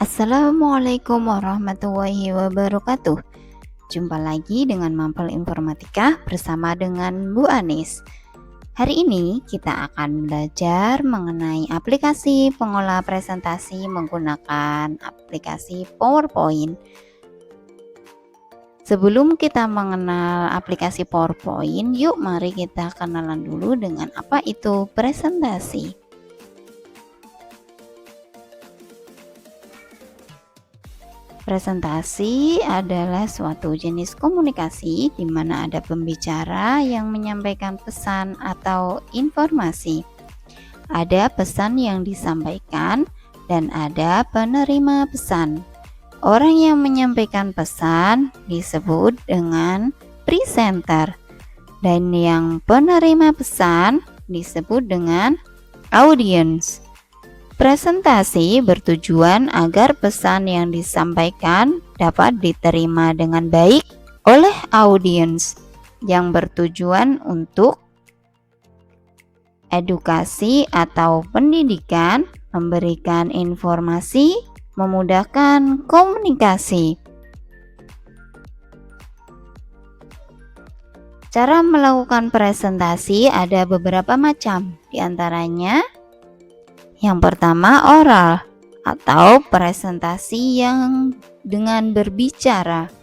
Assalamualaikum warahmatullahi wabarakatuh. Jumpa lagi dengan Mampel Informatika bersama dengan Bu Anis. Hari ini kita akan belajar mengenai aplikasi pengolah presentasi menggunakan aplikasi PowerPoint. Sebelum kita mengenal aplikasi PowerPoint, yuk mari kita kenalan dulu dengan apa itu presentasi. Presentasi adalah suatu jenis komunikasi di mana ada pembicara yang menyampaikan pesan atau informasi. Ada pesan yang disampaikan dan ada penerima pesan. Orang yang menyampaikan pesan disebut dengan presenter dan yang penerima pesan disebut dengan audience. Presentasi bertujuan agar pesan yang disampaikan dapat diterima dengan baik oleh audiens yang bertujuan untuk edukasi atau pendidikan, memberikan informasi, memudahkan komunikasi. Cara melakukan presentasi ada beberapa macam, diantaranya yang pertama oral atau presentasi yang dengan berbicara.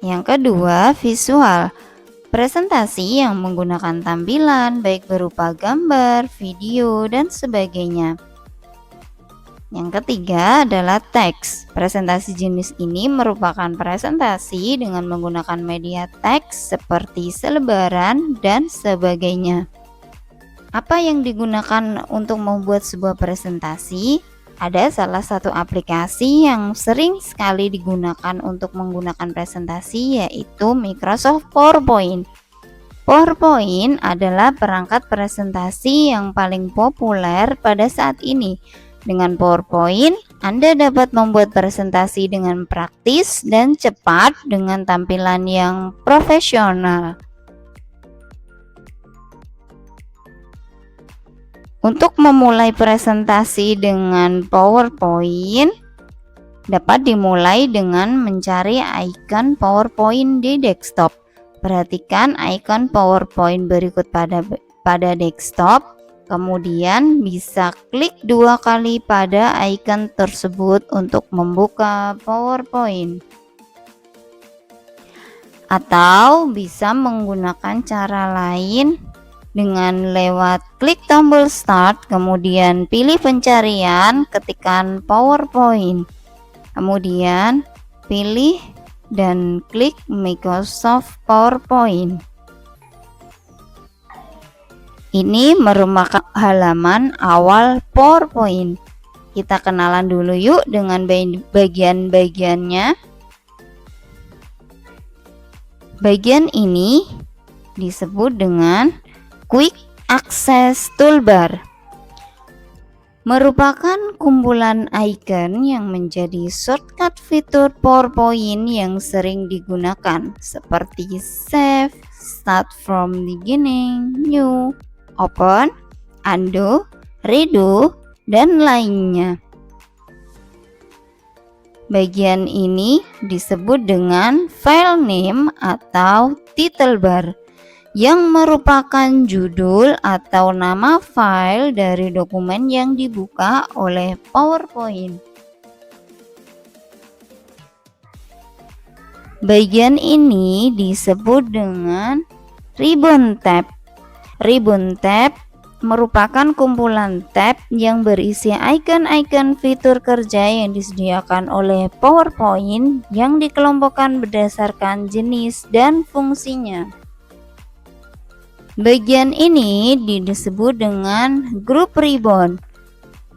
Yang kedua visual, presentasi yang menggunakan tampilan baik berupa gambar, video, dan sebagainya. Yang ketiga adalah teks. Presentasi jenis ini merupakan presentasi dengan menggunakan media teks seperti selebaran dan sebagainya. Apa yang digunakan untuk membuat sebuah presentasi? Ada salah satu aplikasi yang sering sekali digunakan untuk menggunakan presentasi, yaitu Microsoft PowerPoint. PowerPoint adalah perangkat presentasi yang paling populer pada saat ini. Dengan PowerPoint, Anda dapat membuat presentasi dengan praktis dan cepat dengan tampilan yang profesional. Untuk memulai presentasi dengan PowerPoint, dapat dimulai dengan mencari icon PowerPoint di desktop. Perhatikan icon PowerPoint berikut pada desktop, kemudian bisa klik 2 kali pada icon tersebut untuk membuka PowerPoint. Atau bisa menggunakan cara lain dengan lewat klik tombol start, kemudian pilih pencarian, ketikkan PowerPoint, kemudian pilih dan klik Microsoft PowerPoint. Ini merupakan halaman awal PowerPoint. Kita kenalan dulu yuk dengan bagian-bagiannya. Bagian ini disebut dengan Quick Access Toolbar, merupakan kumpulan icon yang menjadi shortcut fitur PowerPoint yang sering digunakan seperti Save, Start from Beginning, New, Open, Undo, Redo, dan lainnya. Bagian ini disebut dengan File Name atau Title Bar, yang merupakan judul atau nama file dari dokumen yang dibuka oleh PowerPoint. Bagian ini disebut dengan Ribbon Tab. Ribbon Tab merupakan kumpulan tab yang berisi icon-icon fitur kerja yang disediakan oleh PowerPoint yang dikelompokkan berdasarkan jenis dan fungsinya. Bagian ini disebut dengan Group Ribbon.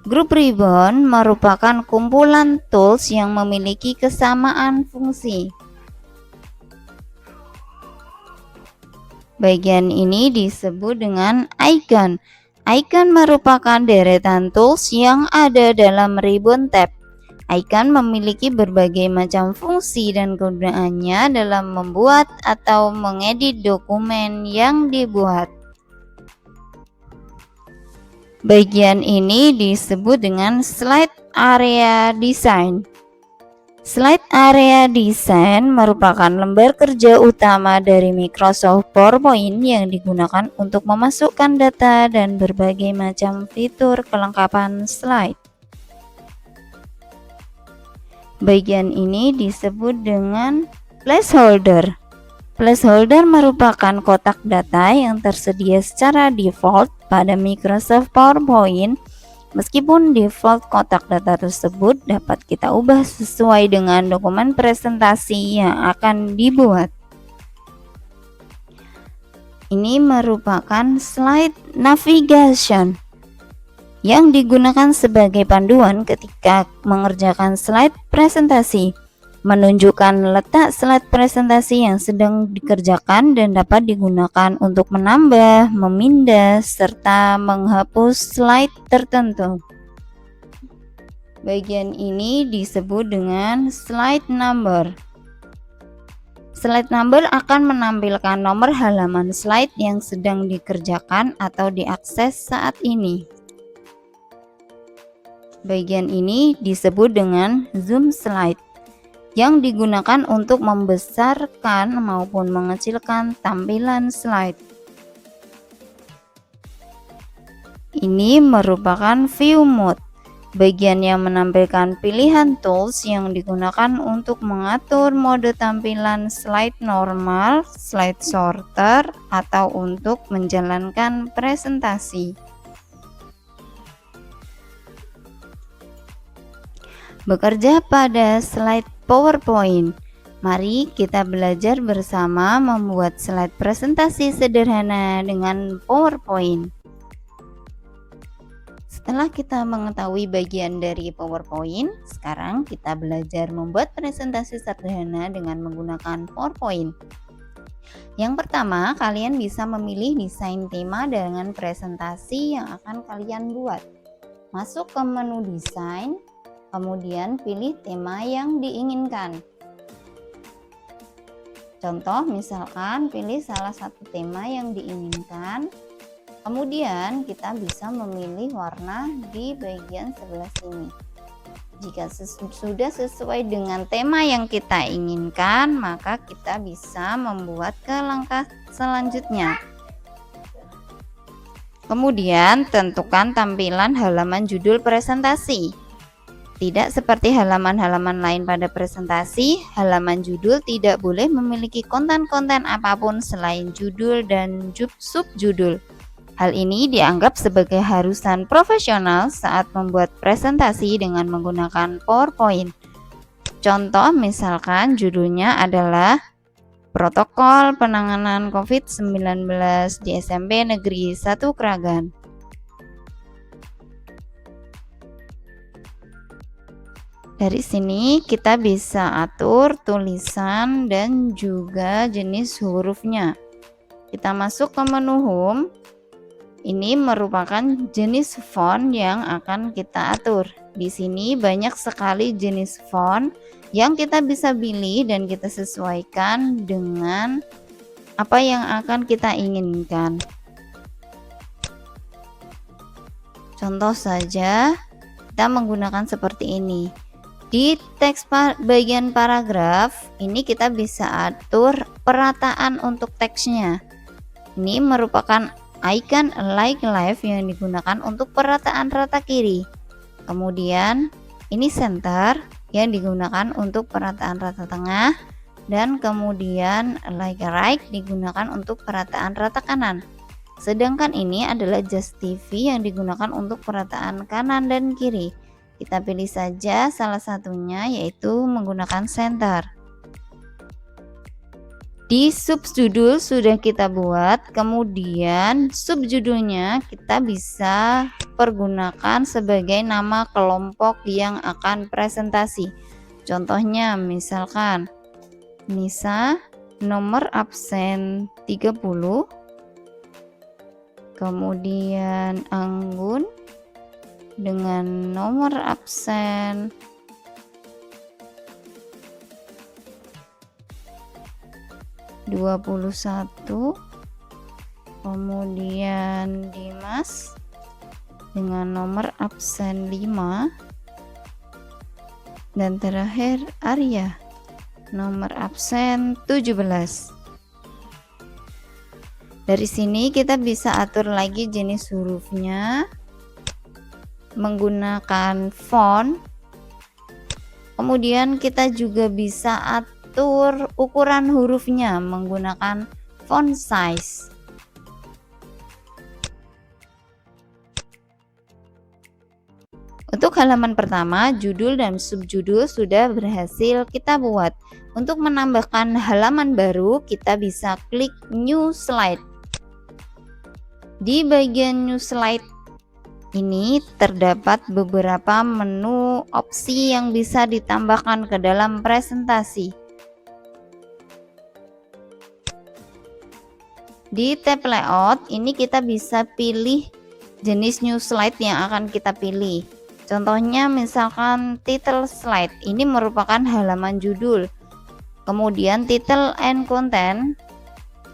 Group Ribbon merupakan kumpulan tools yang memiliki kesamaan fungsi. Bagian ini disebut dengan Icon. Icon merupakan deretan tools yang ada dalam Ribbon Tab. Icon memiliki berbagai macam fungsi dan kegunaannya dalam membuat atau mengedit dokumen yang dibuat. Bagian ini disebut dengan slide area design. Slide area design merupakan lembar kerja utama dari Microsoft PowerPoint yang digunakan untuk memasukkan data dan berbagai macam fitur kelengkapan slide. Bagian ini disebut dengan placeholder. Placeholder merupakan kotak data yang tersedia secara default pada Microsoft PowerPoint. Meskipun default kotak data tersebut dapat kita ubah sesuai dengan dokumen presentasi yang akan dibuat. Ini merupakan slide navigation yang digunakan sebagai panduan ketika mengerjakan slide presentasi, menunjukkan letak slide presentasi yang sedang dikerjakan dan dapat digunakan untuk menambah, memindah, serta menghapus slide tertentu. Bagian ini disebut dengan slide number. Slide number akan menampilkan nomor halaman slide yang sedang dikerjakan atau diakses saat ini. Bagian ini disebut dengan zoom slide, yang digunakan untuk membesarkan maupun mengecilkan tampilan slide. Ini merupakan view mode, bagian yang menampilkan pilihan tools yang digunakan untuk mengatur mode tampilan slide normal, slide sorter, atau untuk menjalankan presentasi. Bekerja pada slide PowerPoint. Mari kita belajar bersama membuat slide presentasi sederhana dengan PowerPoint. Setelah kita mengetahui bagian dari PowerPoint, sekarang kita belajar membuat presentasi sederhana dengan menggunakan PowerPoint. Yang pertama, kalian bisa memilih desain tema dengan presentasi yang akan kalian buat. Masuk ke menu desain, kemudian pilih tema yang diinginkan. Contoh, misalkan pilih salah satu tema yang diinginkan. Kemudian kita bisa memilih warna di bagian sebelah sini. Jika sudah sesuai dengan tema yang kita inginkan, maka kita bisa membuat ke langkah selanjutnya. Kemudian tentukan tampilan halaman judul presentasi. Tidak seperti halaman-halaman lain pada presentasi, halaman judul tidak boleh memiliki konten-konten apapun selain judul dan subjudul. Hal ini dianggap sebagai harusan profesional saat membuat presentasi dengan menggunakan PowerPoint. Contoh misalkan judulnya adalah Protokol Penanganan COVID-19 di SMP Negeri 1 Kragan. Dari sini kita bisa atur tulisan dan juga jenis hurufnya. Kita masuk ke menu Home. Ini merupakan jenis font yang akan kita atur. Di sini banyak sekali jenis font yang kita bisa pilih dan kita sesuaikan dengan apa yang akan kita inginkan. Contoh saja, kita menggunakan seperti ini. Di teks bagian paragraf, ini kita bisa atur perataan untuk teksnya. Ini merupakan icon like live yang digunakan untuk perataan rata kiri. Kemudian ini center yang digunakan untuk perataan rata tengah, dan kemudian like right digunakan untuk perataan rata kanan. Sedangkan ini adalah just TV yang digunakan untuk perataan kanan dan kiri. Kita pilih saja salah satunya, yaitu menggunakan center. Di subjudul sudah kita buat, kemudian subjudulnya kita bisa pergunakan sebagai nama kelompok yang akan presentasi. Contohnya misalkan Nisa nomor absen 30, kemudian Anggun dengan nomor absen 21, kemudian Dimas dengan nomor absen 5, dan terakhir Arya nomor absen 17. Dari sini kita bisa atur lagi jenis hurufnya menggunakan font. Kemudian kita juga bisa atur ukuran hurufnya menggunakan font size. Untuk halaman pertama, judul dan subjudul sudah berhasil kita buat. Untuk menambahkan halaman baru, kita bisa klik New Slide. Di bagian New Slide ini terdapat beberapa menu opsi yang bisa ditambahkan ke dalam presentasi. Di tab layout ini kita bisa pilih jenis new slide yang akan kita pilih. Contohnya misalkan title slide, ini merupakan halaman judul. Kemudian title and content,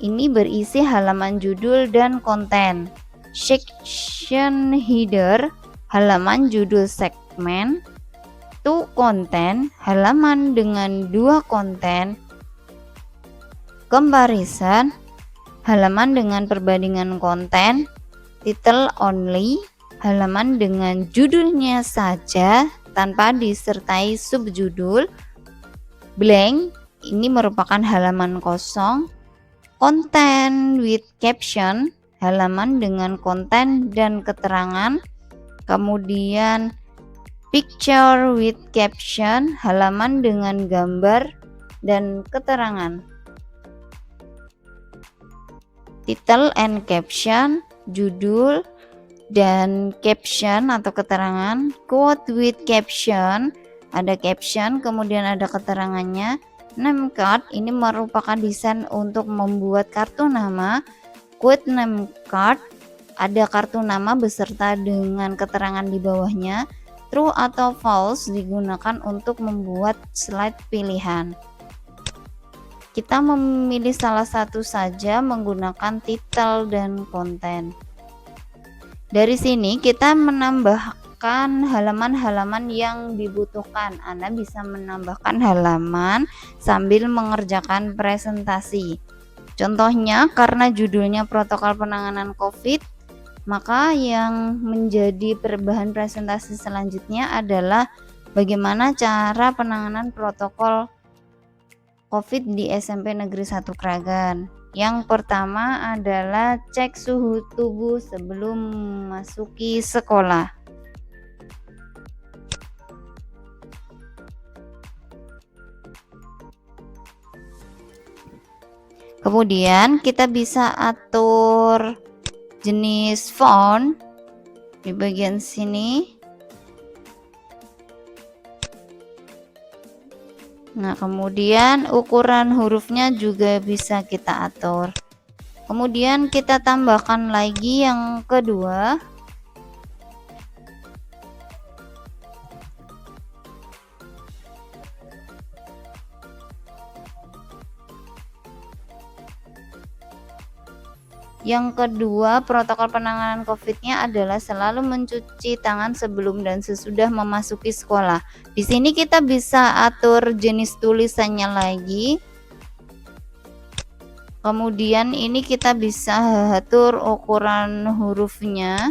ini berisi halaman judul dan konten. Section header, halaman judul segmen. To content, halaman dengan 2 konten. Comparison, halaman dengan perbandingan konten. Title only, halaman dengan judulnya saja tanpa disertai subjudul. Blank, ini merupakan halaman kosong. Content with caption, halaman dengan konten dan keterangan. Kemudian picture with caption, halaman dengan gambar dan keterangan. Title and caption, judul dan caption atau keterangan. Quote with caption, ada caption kemudian ada keterangannya. Name card, ini merupakan desain untuk membuat kartu nama. Quote name card, ada kartu nama beserta dengan keterangan di bawahnya. True atau false digunakan untuk membuat slide pilihan. Kita memilih salah satu saja menggunakan title dan konten. Dari sini kita menambahkan halaman-halaman yang dibutuhkan. Anda bisa menambahkan halaman sambil mengerjakan presentasi. Contohnya, karena judulnya protokol penanganan COVID, maka yang menjadi bahan presentasi selanjutnya adalah bagaimana cara penanganan protokol COVID di SMP Negeri 1 Kragan. Yang pertama adalah cek suhu tubuh sebelum memasuki sekolah. Kemudian kita bisa atur jenis font di bagian sini. Nah, kemudian ukuran hurufnya juga bisa kita atur. Kemudian kita tambahkan lagi yang kedua. Yang kedua, protokol penanganan COVID-nya adalah selalu mencuci tangan sebelum dan sesudah memasuki sekolah. Di sini kita bisa atur jenis tulisannya lagi. Kemudian ini kita bisa atur ukuran hurufnya.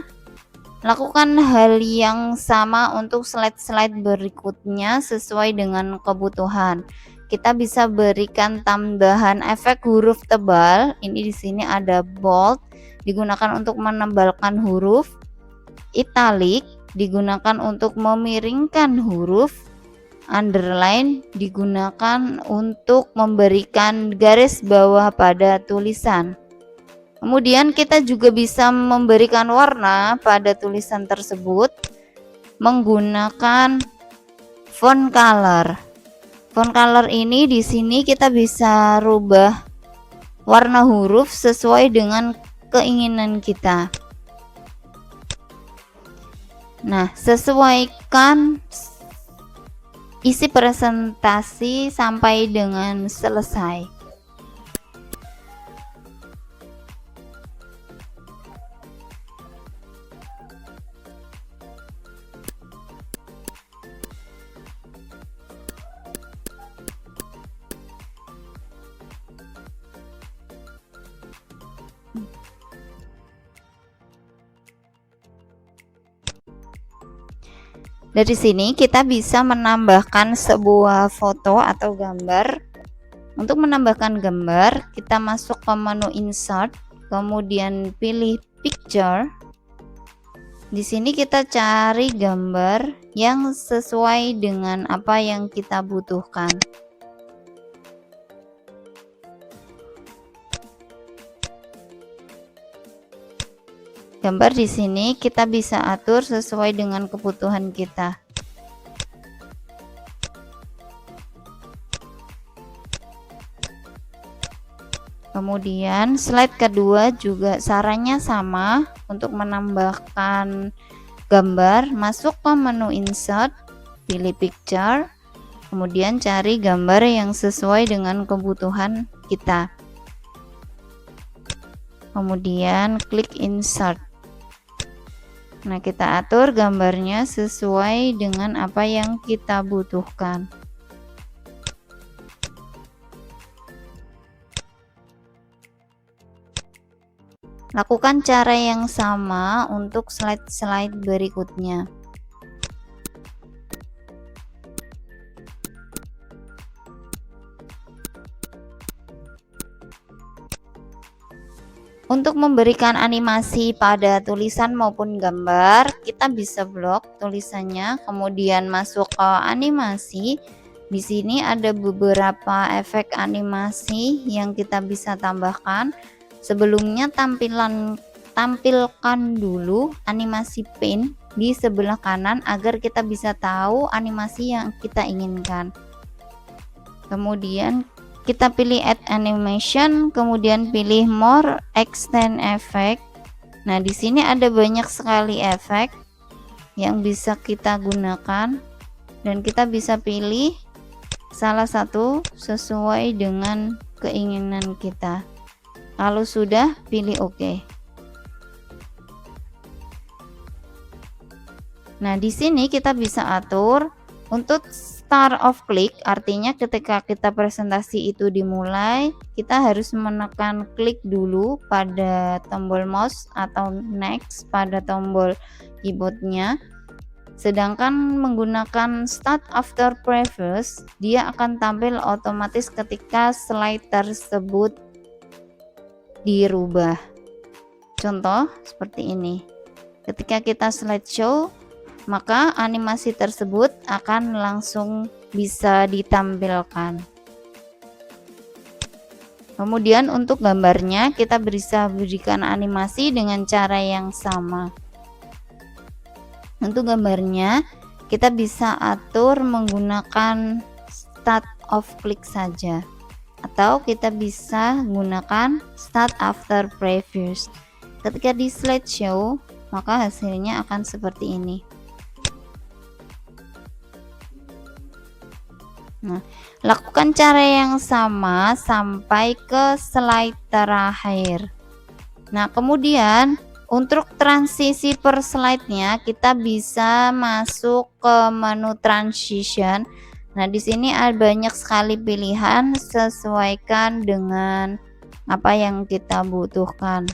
Lakukan hal yang sama untuk slide-slide berikutnya sesuai dengan kebutuhan. Kita bisa berikan tambahan efek huruf tebal. Ini di sini ada bold, digunakan untuk menebalkan huruf. Italic digunakan untuk memiringkan huruf. Underline digunakan untuk memberikan garis bawah pada tulisan. Kemudian kita juga bisa memberikan warna pada tulisan tersebut menggunakan font color. Font color ini di sini kita bisa rubah warna huruf sesuai dengan keinginan kita. Nah, sesuaikan isi presentasi sampai dengan selesai. Dari sini kita bisa menambahkan sebuah foto atau gambar. Untuk menambahkan gambar, kita masuk ke menu insert, kemudian pilih picture. Di sini kita cari gambar yang sesuai dengan apa yang kita butuhkan. Gambar di sini kita bisa atur sesuai dengan kebutuhan kita. Kemudian slide kedua juga sarannya sama, untuk menambahkan gambar masuk ke menu insert, pilih picture, kemudian cari gambar yang sesuai dengan kebutuhan kita. Kemudian klik insert. Nah, kita atur gambarnya sesuai dengan apa yang kita butuhkan. Lakukan cara yang sama untuk slide-slide berikutnya. Untuk memberikan animasi pada tulisan maupun gambar, kita bisa blok tulisannya, kemudian masuk ke animasi. Di sini ada beberapa efek animasi yang kita bisa tambahkan. Sebelumnya tampilkan dulu animasi pin di sebelah kanan agar kita bisa tahu animasi yang kita inginkan. Kemudian kita pilih add animation, kemudian pilih more extend effect. Nah, di sini ada banyak sekali efek yang bisa kita gunakan dan kita bisa pilih salah satu sesuai dengan keinginan kita. Kalau sudah, pilih OK. Nah, di sini kita bisa atur untuk start of click, artinya ketika kita presentasi itu dimulai, kita harus menekan klik dulu pada tombol mouse atau next pada tombol keyboardnya. Sedangkan menggunakan start after previous, dia akan tampil otomatis ketika slide tersebut dirubah. Contoh seperti ini. Ketika kita slideshow, maka animasi tersebut akan langsung bisa ditampilkan. Kemudian untuk gambarnya kita bisa berikan animasi dengan cara yang sama. Untuk gambarnya kita bisa atur menggunakan start of click saja, atau kita bisa gunakan start after previous. Ketika di slideshow, maka hasilnya akan seperti ini. Nah, lakukan cara yang sama sampai ke slide terakhir. Nah, kemudian untuk transisi per slide-nya kita bisa masuk ke menu transition. Nah, di sini ada banyak sekali pilihan, sesuaikan dengan apa yang kita butuhkan.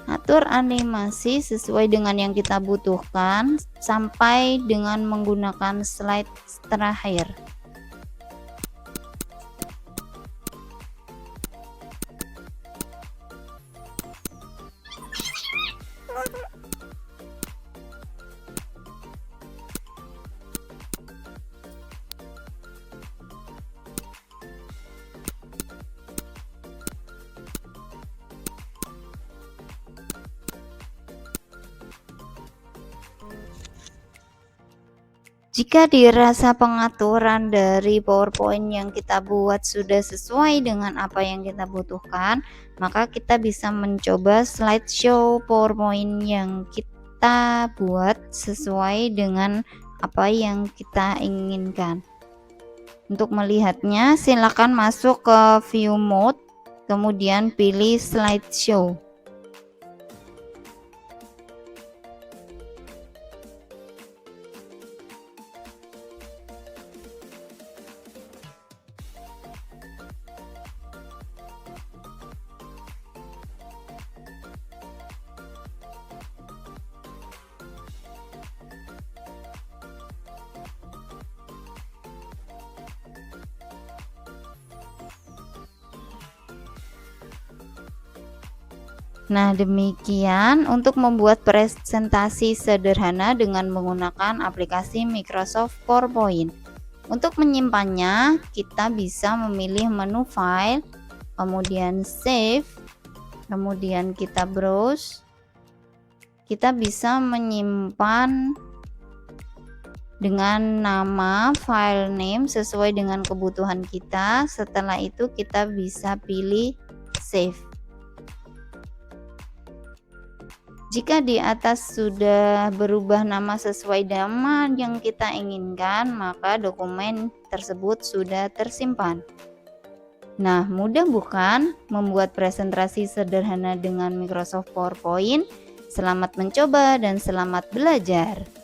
Atur animasi sesuai dengan yang kita butuhkan sampai dengan menggunakan slide terakhir. Jika dirasa pengaturan dari PowerPoint yang kita buat sudah sesuai dengan apa yang kita butuhkan, maka kita bisa mencoba slideshow PowerPoint yang kita buat sesuai dengan apa yang kita inginkan. Untuk melihatnya, silakan masuk ke view mode, kemudian pilih slideshow. Nah, demikian untuk membuat presentasi sederhana dengan menggunakan aplikasi Microsoft PowerPoint. Untuk menyimpannya, kita bisa memilih menu file, kemudian save, kemudian kita browse. Kita bisa menyimpan dengan nama file name sesuai dengan kebutuhan kita. Setelah itu kita bisa pilih save. Jika di atas sudah berubah nama sesuai nama yang kita inginkan, maka dokumen tersebut sudah tersimpan. Nah, mudah bukan membuat presentasi sederhana dengan Microsoft PowerPoint? Selamat mencoba dan selamat belajar.